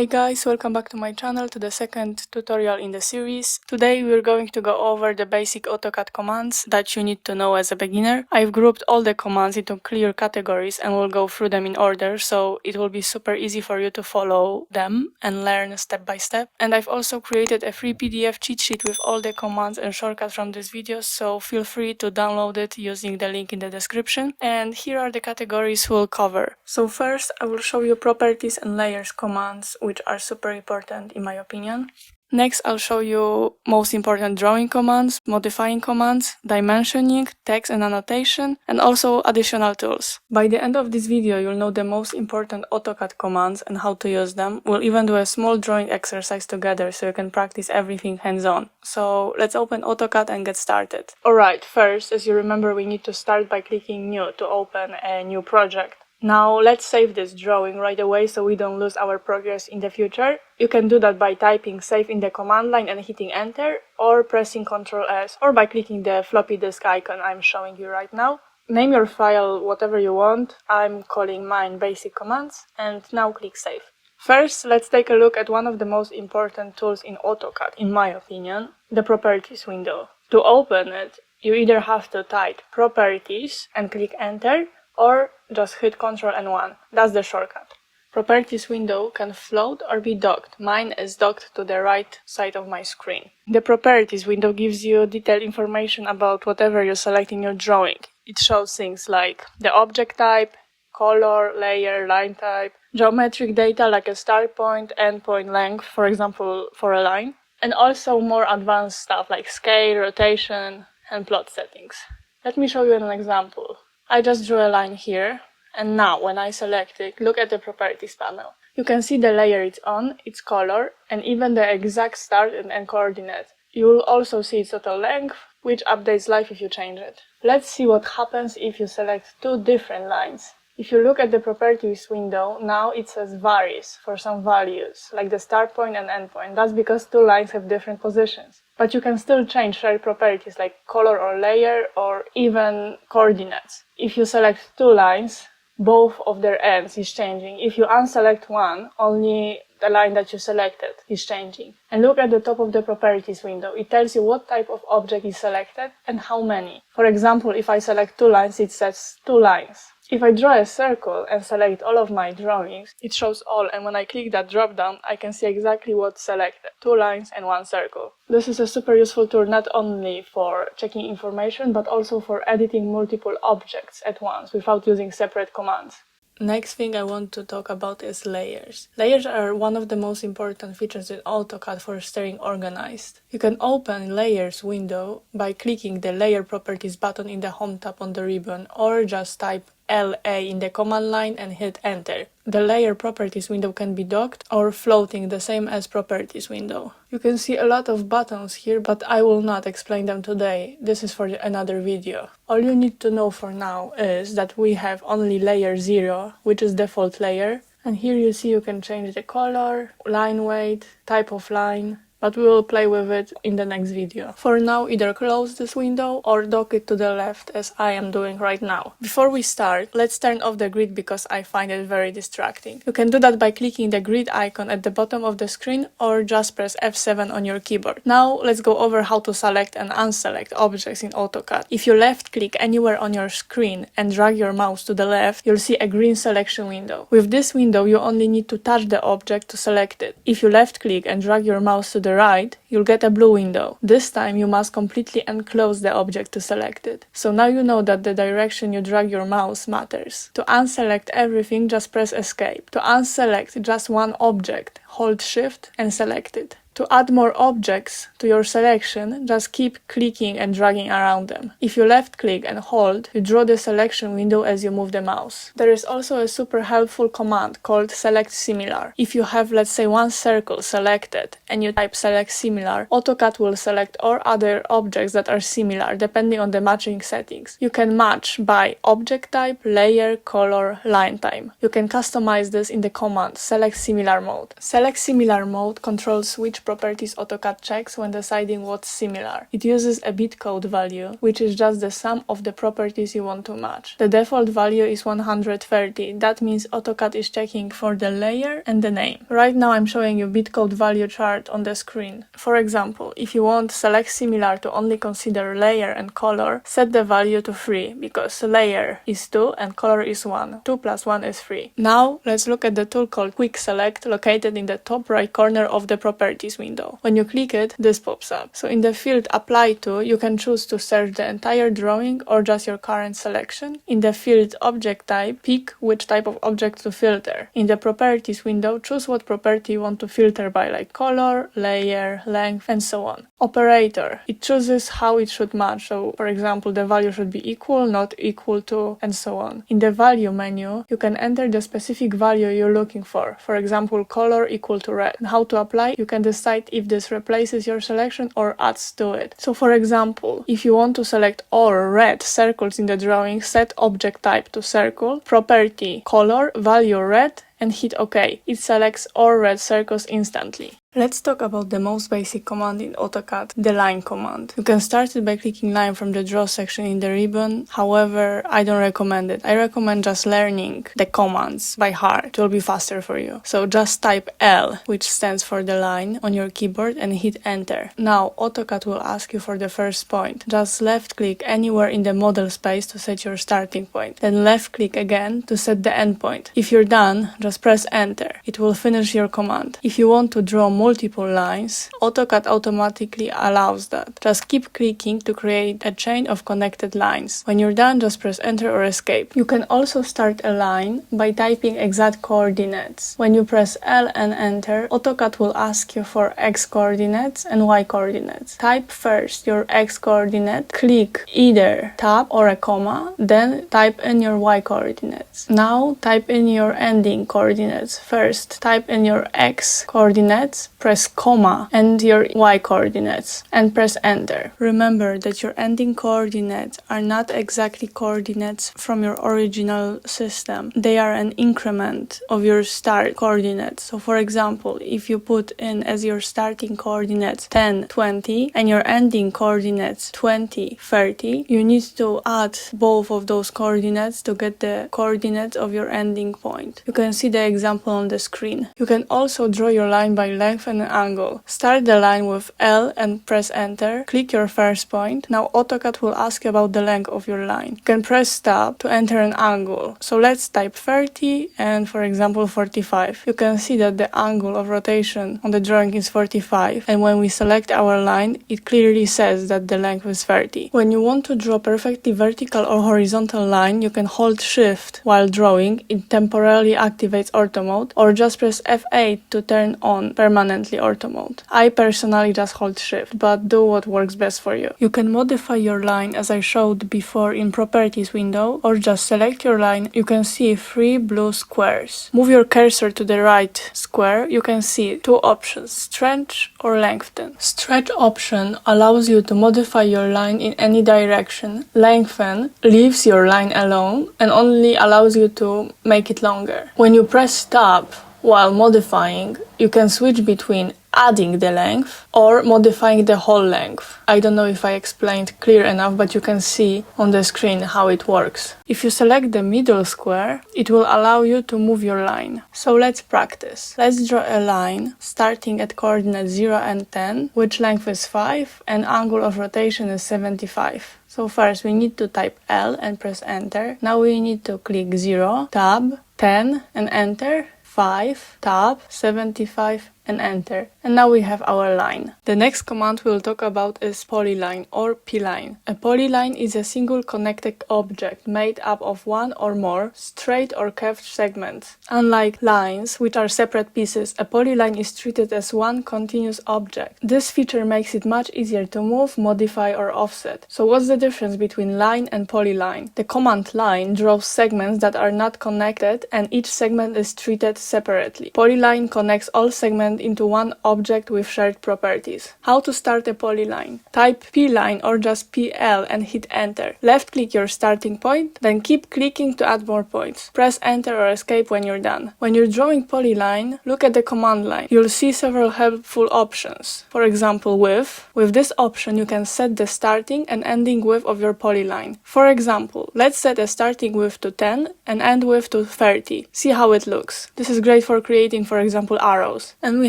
Hey guys, welcome back to my channel, to the second tutorial in the series. Today we're going to go over the basic AutoCAD commands that you need to know as a beginner. I've grouped all the commands into clear categories and we'll go through them in order, so it will be super easy for you to follow them and learn step by step. And I've also created a free PDF cheat sheet with all the commands and shortcuts from this video, so feel free to download it using the link in the description. And here are the categories we'll cover. So first I will show you properties and layers commands, which are super important in my opinion. Next, I'll show you most important drawing commands, modifying commands, dimensioning, text and annotation, and also additional tools. By the end of this video, you'll know the most important AutoCAD commands and how to use them. We'll even do a small drawing exercise together so you can practice everything hands-on. So let's open AutoCAD and get started. Alright, first, as you remember, we need to start by clicking New to open a new project. Now let's save this drawing right away so we don't lose our progress in the future. You can do that by typing save in the command line and hitting enter, or pressing Ctrl S, or by clicking the floppy disk icon I'm showing you right now. Name your file whatever you want. I'm calling mine basic commands, and now click save. First, let's take a look at one of the most important tools in AutoCAD, in my opinion, the properties window. To open it, you either have to type properties and click enter, or just hit Ctrl and 1. That's the shortcut. Properties window can float or be docked. Mine is docked to the right side of my screen. The properties window gives you detailed information about whatever you select in your drawing. It shows things like the object type, color, layer, line type, geometric data like a start point, end point, length, for example, for a line, and also more advanced stuff like scale, rotation, and plot settings. Let me show you an example. I just drew a line here, and now when I select it, look at the properties panel. You can see the layer it's on, its color, and even the exact start and end coordinate. You will also see its total length, which updates live if you change it. Let's see what happens if you select two different lines. If you look at the properties window, now it says varies for some values, like the start point and end point. That's because two lines have different positions. But you can still change shared properties like color or layer, or even coordinates. If you select two lines, both of their ends is changing. If you unselect one, only the line that you selected is changing. And look at the top of the properties window. It tells you what type of object is selected and how many. For example, if I select two lines, it says two lines. If I draw a circle and select all of my drawings, it shows all, and when I click that drop down, I can see exactly what's selected. Two lines and one circle. This is a super useful tool not only for checking information, but also for editing multiple objects at once without using separate commands. Next thing I want to talk about is layers. Layers are one of the most important features in AutoCAD for staying organized. You can open Layers window by clicking the Layer Properties button in the Home tab on the ribbon, or just type LA in the command line and hit enter. The Layer Properties window can be docked or floating, the same as Properties window. You can see a lot of buttons here, but I will not explain them today. This is for another video. All you need to know for now is that we have only layer 0, which is default layer. And here you see you can change the color, line weight, type of line, but we will play with it in the next video. For now, either close this window or dock it to the left, as I am doing right now. Before we start, let's turn off the grid because I find it very distracting. You can do that by clicking the grid icon at the bottom of the screen, or just press F7 on your keyboard. Now let's go over how to select and unselect objects in AutoCAD. If you left click anywhere on your screen and drag your mouse to the left, you'll see a green selection window. With this window, you only need to touch the object to select it. If you left click and drag your mouse to the right, you'll get a blue window. This time you must completely enclose the object to select it. So now you know that the direction you drag your mouse matters. To unselect everything, just press escape. To unselect just one object, hold shift and select it. To add more objects to your selection, just keep clicking and dragging around them. If you left click and hold, you draw the selection window as you move the mouse. There is also a super helpful command called SELECTSIMILAR. If you have, let's say, one circle selected and you type SELECTSIMILAR, AutoCAD will select all other objects that are similar depending on the matching settings. You can match by object type, layer, color, line type. You can customize this in the command SELECTSIMILARMODE. SELECTSIMILARMODE controls which properties AutoCAD checks when deciding what's similar. It uses a bitcode value, which is just the sum of the properties you want to match. The default value is 130. That means AutoCAD is checking for the layer and the name. Right now I'm showing you bitcode value chart on the screen. For example, if you want SELECTSIMILAR to only consider layer and color, set the value to 3, because layer is 2 and color is 1. 2 plus 1 is 3. Now let's look at the tool called QUICKSELECT, located in the top right corner of the properties window. When you click it, this pops up. So in the field Apply To, you can choose to search the entire drawing or just your current selection. In the field Object Type, pick which type of object to filter. In the properties window, choose what property you want to filter by, like color, layer, length, and so on. Operator, it chooses how it should match. So for example, the value should be equal, not equal to, and so on. In the value menu, you can enter the specific value you're looking for. For example, color equal to red. And how to apply, you can decide if this replaces your selection or adds to it. So for example, if you want to select all red circles in the drawing, set object type to circle, property color, value red, and hit OK. It selects all red circles instantly. Let's talk about the most basic command in AutoCAD, the line command. You can start it by clicking line from the draw section in the ribbon. However, I don't recommend it. I recommend just learning the commands by heart. It will be faster for you. So just type L, which stands for the line, on your keyboard and hit enter. Now AutoCAD will ask you for the first point. Just left click anywhere in the model space to set your starting point. Then left click again to set the end point. If you're done, just press enter. It will finish your command. If you want to draw multiple lines, AutoCAD automatically allows that. Just keep clicking to create a chain of connected lines. When you're done, just press enter or escape. You can also start a line by typing exact coordinates. When you press L and enter, AutoCAD will ask you for X coordinates and Y coordinates. Type first your X coordinate, click either tab or a comma, then type in your Y coordinates. Now type in your ending coordinates. First, type in your X coordinates, press comma and your Y coordinates, and press enter. Remember that your ending coordinates are not exactly coordinates from your original system. They are an increment of your start coordinates. So for example, if you put in as your starting coordinates 10, 20 and your ending coordinates 20, 30, you need to add both of those coordinates to get the coordinates of your ending point. You can see the example on the screen. You can also draw your line by length and angle. Start the line with L and press enter. Click your first point. Now AutoCAD will ask you about the length of your line. You can press tab to enter an angle. So let's type 30 and for example 45. You can see that the angle of rotation on the drawing is 45, and when we select our line, it clearly says that the length is 30. When you want to draw perfectly vertical or horizontal line, you can hold shift while drawing. It temporarily activates ortho mode, or just press F8 to turn on permanently ortho mode. I personally just hold shift, but do what works best for you. You can modify your line as I showed before in properties window, or just select your line. You can see 3 blue squares. Move your cursor to the right square. You can see 2 options, stretch or lengthen. Stretch option allows you to modify your line in any direction. Lengthen leaves your line alone and only allows you to make it longer. When you press tab while modifying, you can switch between adding the length or modifying the whole length. I don't know if I explained clear enough, but you can see on the screen how it works. If you select the middle square, it will allow you to move your line. So let's practice. Let's draw a line starting at coordinates 0 and 10, which length is 5 and angle of rotation is 75. So first we need to type L and press enter. Now we need to click 0, tab, 10 and enter, 5, tab, 75 and enter. And now we have our line. The next command we'll talk about is Polyline or PLINE. A polyline is a single connected object made up of one or more straight or curved segments. Unlike lines, which are separate pieces, a polyline is treated as one continuous object. This feature makes it much easier to move, modify or offset. So what's the difference between line and polyline? The command line draws segments that are not connected and each segment is treated separately. Polyline connects all segments command into one object with shared properties. How to start a polyline? Type PLINE or just PL and hit enter. Left click your starting point, then keep clicking to add more points. Press enter or escape when you're done. When you're drawing polyline, look at the command line. You'll see several helpful options. For example, width. With this option, you can set the starting and ending width of your polyline. For example, let's set a starting width to 10 and end width to 30. See how it looks. This is great for creating, for example, arrows. And we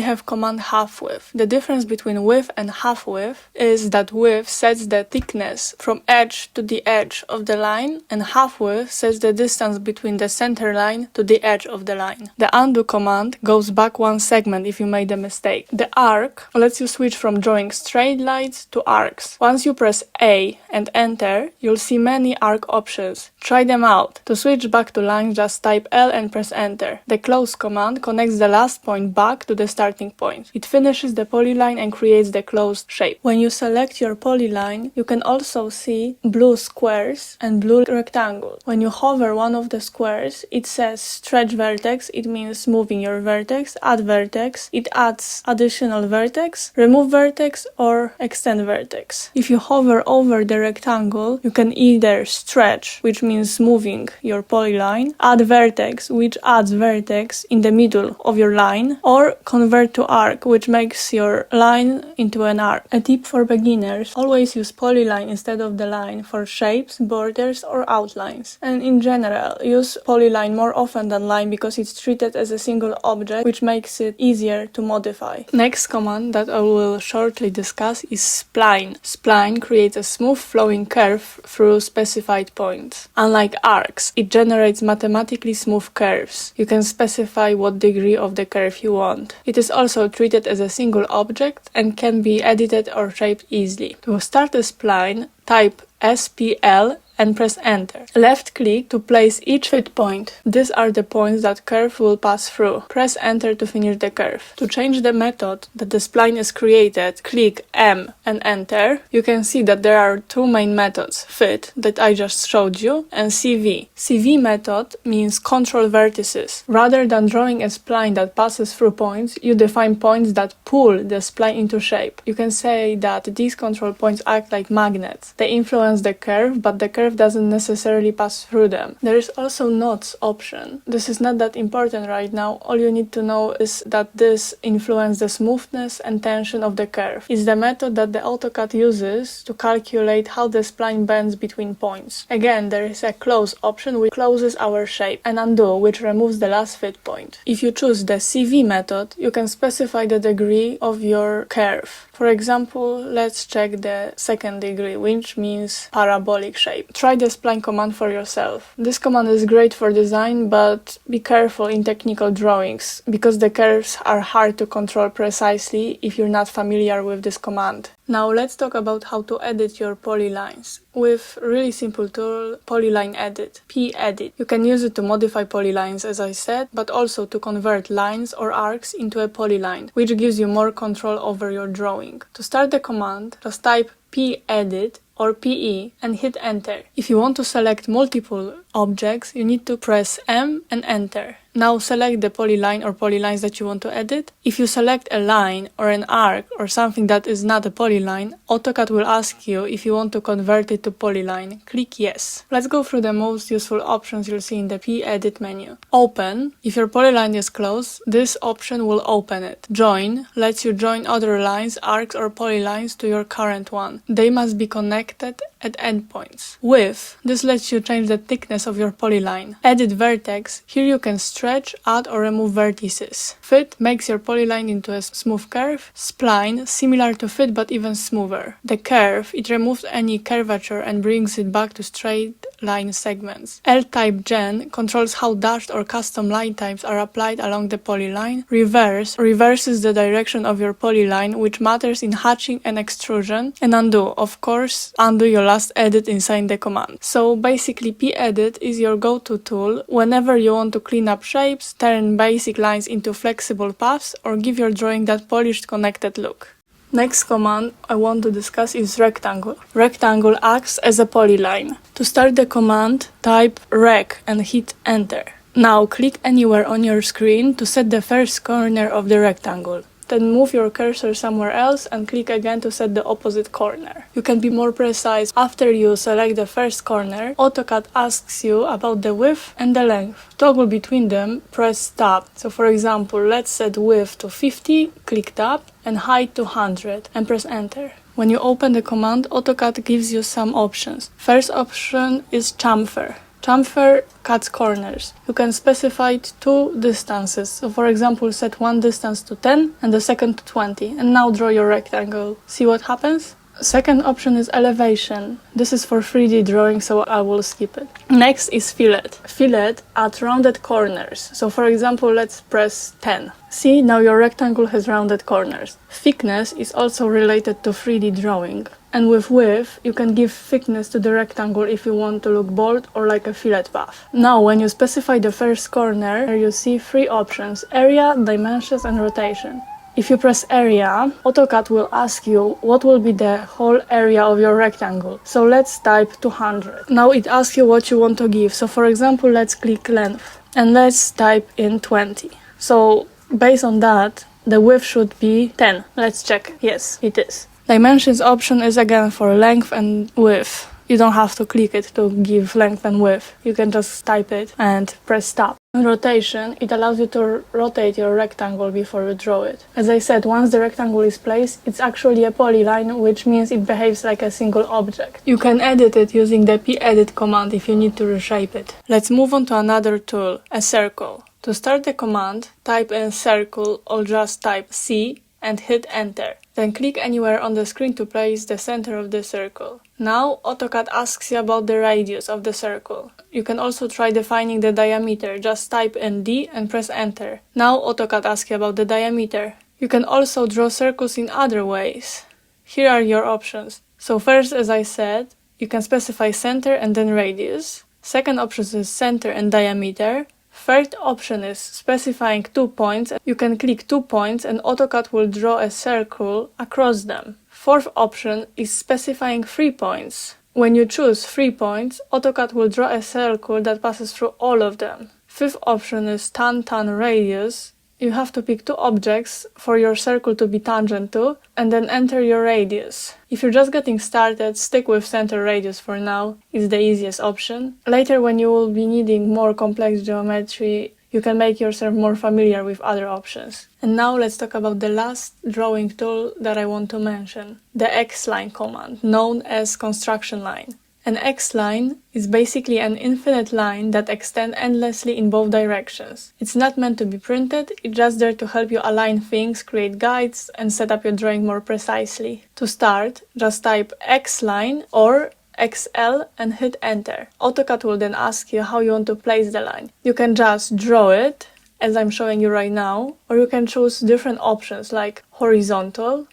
have command half width. The difference between width and half width is that width sets the thickness from edge to the edge of the line, and half width sets the distance between the center line to the edge of the line. The undo command goes back one segment if you made a mistake. The arc lets you switch from drawing straight lines to arcs. Once you press A and enter, you'll see many arc options. Try them out. To switch back to line, just type L and press enter. The close command connects the last point back to the starting point. It finishes the polyline and creates the closed shape. When you select your polyline, you can also see blue squares and blue rectangles. When you hover one of the squares, it says stretch vertex, it means moving your vertex, add vertex, it adds additional vertex, remove vertex, or extend vertex. If you hover over the rectangle, you can either stretch, which means moving your polyline, add vertex, which adds vertex in the middle of your line, or convert to arc, which makes your line into an arc. A tip for beginners: always use polyline instead of the line for shapes, borders, or outlines. And in general, use polyline more often than line because it's treated as a single object, which makes it easier to modify. Next command that I will shortly discuss is SPLINE. SPLINE creates a smooth flowing curve through specified points. Unlike arcs, it generates mathematically smooth curves. You can specify what degree of the curve you want. It is also treated as a single object and can be edited or shaped easily. To start a spline, type SPL and press enter. Left click to place each fit point. These are the points that curve will pass through. Press enter to finish the curve. To change the method that the spline is created, click M and enter. You can see that there are two main methods, fit, that I just showed you, and CV. CV method means control vertices. Rather than drawing a spline that passes through points, you define points that pull the spline into shape. You can say that these control points act like magnets. They influence the curve, but the curve doesn't necessarily pass through them. There is also nodes option. This is not that important right now. All you need to know is that this influences the smoothness and tension of the curve. It's the method that the AutoCAD uses to calculate how the spline bends between points. Again, there is a close option which closes our shape, and undo, which removes the last fit point. If you choose the CV method, you can specify the degree of your curve. For example, let's check the second degree, which means parabolic shape. Try the spline command for yourself. This command is great for design, but be careful in technical drawings, because the curves are hard to control precisely if you're not familiar with this command. Now let's talk about how to edit your polylines. With really simple tool, Polyline Edit, PEDIT. You can use it to modify polylines, as I said, but also to convert lines or arcs into a polyline, which gives you more control over your drawing. To start the command, just type PEDIT or PE and hit enter. If you want to select multiple objects, you need to press M and enter. Now select the polyline or polylines that you want to edit. If you select a line or an arc or something that is not a polyline, AutoCAD will ask you if you want to convert it to polyline. Click yes. Let's go through the most useful options you'll see in the PEDIT menu. Open. If your polyline is closed, this option will open it. Join lets you join other lines, arcs or polylines to your current one. They must be connected at endpoints. Width. This lets you change the thickness of your polyline. Edit vertex. Here you can stretch, add or remove vertices. Fit makes your polyline into a smooth curve. Spline, similar to fit but even smoother. The curve, it removes any curvature and brings it back to straight line segments. L-type gen controls how dashed or custom line types are applied along the polyline. Reverse reverses the direction of your polyline, which matters in hatching and extrusion. And undo, of course, undo your last edit inside the command. So basically PEDIT is your go-to tool whenever you want to clean up shapes, turn basic lines into flexible paths, or give your drawing that polished connected look. Next command I want to discuss is rectangle. Rectangle acts as a polyline. To start the command, type rec and hit enter. Now click anywhere on your screen to set the first corner of the rectangle. Then move your cursor somewhere else and click again to set the opposite corner. You can be more precise. After you select the first corner, AutoCAD asks you about the width and the length. To toggle between them, press Tab. So for example, let's set width to 50, click Tab, and height to 100, and press Enter. When you open the command, AutoCAD gives you some options. First option is chamfer. Chamfer cuts corners. You can specify two distances. So for example, set one distance to 10 and the second to 20. And now draw your rectangle. See what happens? Second option is elevation. This is for 3D drawing, so I will skip it. Next is fillet. Fillet at rounded corners. So for example, let's press 10. See, now your rectangle has rounded corners. Thickness is also related to 3D drawing. And with width, you can give thickness to the rectangle if you want to look bold or like a fillet path. Now, when you specify the first corner, you see three options: area, dimensions, and rotation. If you press area, AutoCAD will ask you what will be the whole area of your rectangle. So let's type 200. Now it asks you what you want to give. So for example, let's click length and let's type in 20. So based on that, the width should be 10. Let's check. Yes, it is. Dimensions option is again for length and width. You don't have to click it to give length and width. You can just type it and press Tab. In rotation, it allows you to rotate your rectangle before you draw it. As I said, once the rectangle is placed, it's actually a polyline, which means it behaves like a single object. You can edit it using the PEDIT command if you need to reshape it. Let's move on to another tool, a circle. To start the command, type in circle or just type C and hit enter. Then click anywhere on the screen to place the center of the circle. Now AutoCAD asks you about the radius of the circle. You can also try defining the diameter. Just type in D and press enter. Now AutoCAD asks you about the diameter. You can also draw circles in other ways. Here are your options. So first, as I said, you can specify center and then radius. Second option is center and diameter. Third option is specifying 2 points. You can click 2 points and AutoCAD will draw a circle across them. Fourth option is specifying 3 points. When you choose 3 points, AutoCAD will draw a circle that passes through all of them. Fifth option is tan radius. You have to pick two objects for your circle to be tangent to, and then enter your radius. If you're just getting started, stick with center radius for now. It's the easiest option. Later, when you will be needing more complex geometry, you can make yourself more familiar with other options. And now let's talk about the last drawing tool that I want to mention, the XLINE command, known as construction line. An X-line is basically an infinite line that extends endlessly in both directions. It's not meant to be printed, it's just there to help you align things, create guides, and set up your drawing more precisely. To start, just type X-line or XL and hit enter. AutoCAD will then ask you how you want to place the line. You can just draw it, as I'm showing you right now, or you can choose different options like horizontal,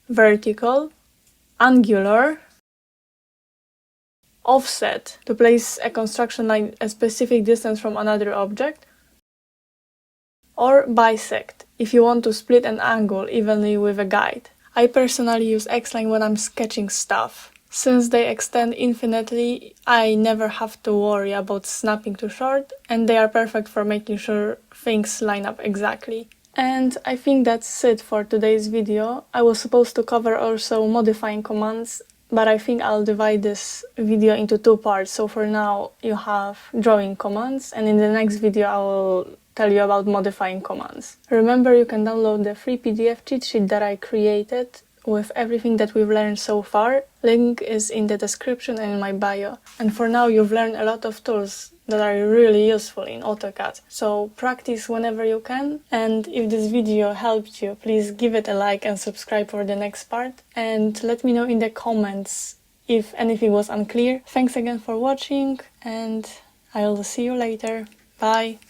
vertical, angular, offset to place a construction line a specific distance from another object, or bisect if you want to split an angle evenly with a guide. I personally use X-line when I'm sketching stuff. Since they extend infinitely, I never have to worry about snapping too short, and they are perfect for making sure things line up exactly. And I think that's it for today's video. I was supposed to cover also modifying commands, but I think I'll divide this video into two parts. So for now, you have drawing commands, and in the next video I will tell you about modifying commands. Remember, you can download the free PDF cheat sheet that I created with everything that we've learned so far. Link is in the description and in my bio. And for now, you've learned a lot of tools that are really useful in AutoCAD. So practice whenever you can. And if this video helped you, please give it a like and subscribe for the next part. And let me know in the comments if anything was unclear. Thanks again for watching, and I'll see you later. Bye!